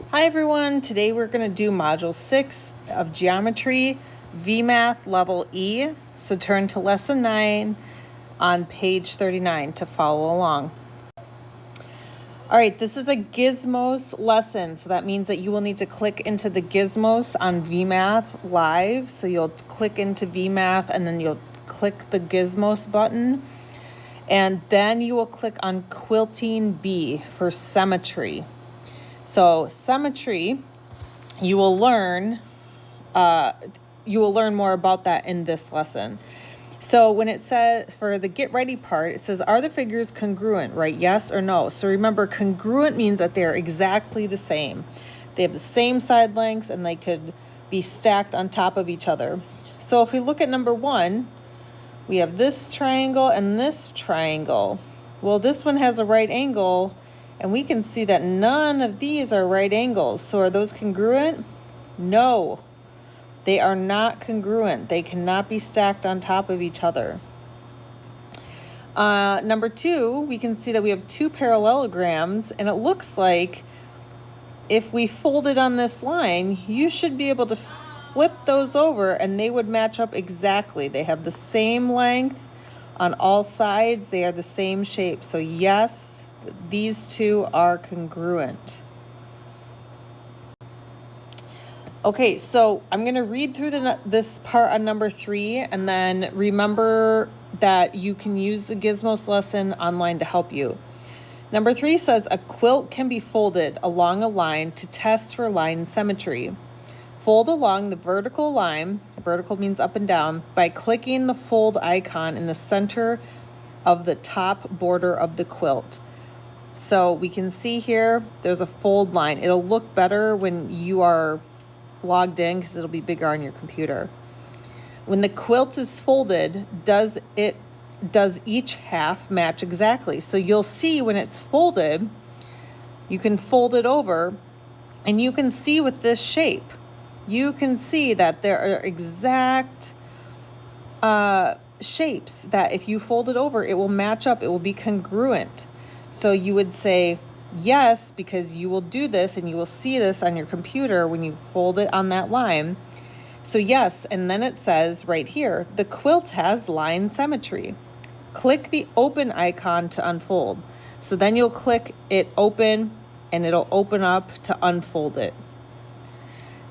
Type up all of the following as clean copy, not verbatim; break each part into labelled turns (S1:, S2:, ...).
S1: Hi everyone, today we're going to do Module 6 of Geometry, VMath Level E. So turn to Lesson 9 on page 39 to follow along. All right, this is a Gizmos lesson, so that means that you will need to click into the Gizmos on VMath Live. So you'll click into VMath and then you'll click the Gizmos button. And then you will click on Quilting B for Symmetry. So symmetry, you will learn more about that in this lesson. So when it says, for the get ready part, it says, are the figures congruent, right? Yes or no? So remember, congruent means that they're exactly the same. They have the same side lengths and they could be stacked on top of each other. So if we look at number 1, we have this triangle and this triangle. Well, this one has a right angle, and we can see that none of these are right angles. So are those congruent? No, they are not congruent. They cannot be stacked on top of each other. Number 2, we can see that we have 2 parallelograms, and it looks like if we folded on this line, you should be able to flip those over and they would match up exactly. They have the same length on all sides. They are the same shape. So yes, these two are congruent. Okay, so I'm going to read through this part on number 3, and then remember that you can use the Gizmos lesson online to help you. Number 3 says a quilt can be folded along a line to test for line symmetry. Fold along the vertical line, vertical means up and down, by clicking the fold icon in the center of the top border of the quilt. So we can see here, there's a fold line. It'll look better when you are logged in because it'll be bigger on your computer. When the quilt is folded, does each half match exactly? So you'll see when it's folded, you can fold it over, and you can see with this shape, you can see that there are exact shapes that if you fold it over, it will match up, it will be congruent. So you would say yes, because you will do this and you will see this on your computer when you fold it on that line. So yes, and then it says right here, the quilt has line symmetry. Click the open icon to unfold. So then you'll click it open and it'll open up to unfold it.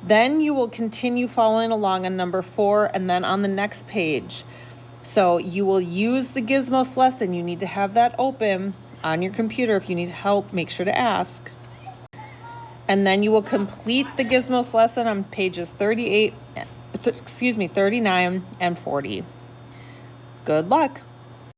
S1: Then you will continue following along on number 4 and then on the next page. So you will use the Gizmos lesson. You need to have that open on your computer. If you need help, make sure to ask. And then you will complete the Gizmos lesson on pages 39 and 40. Good luck.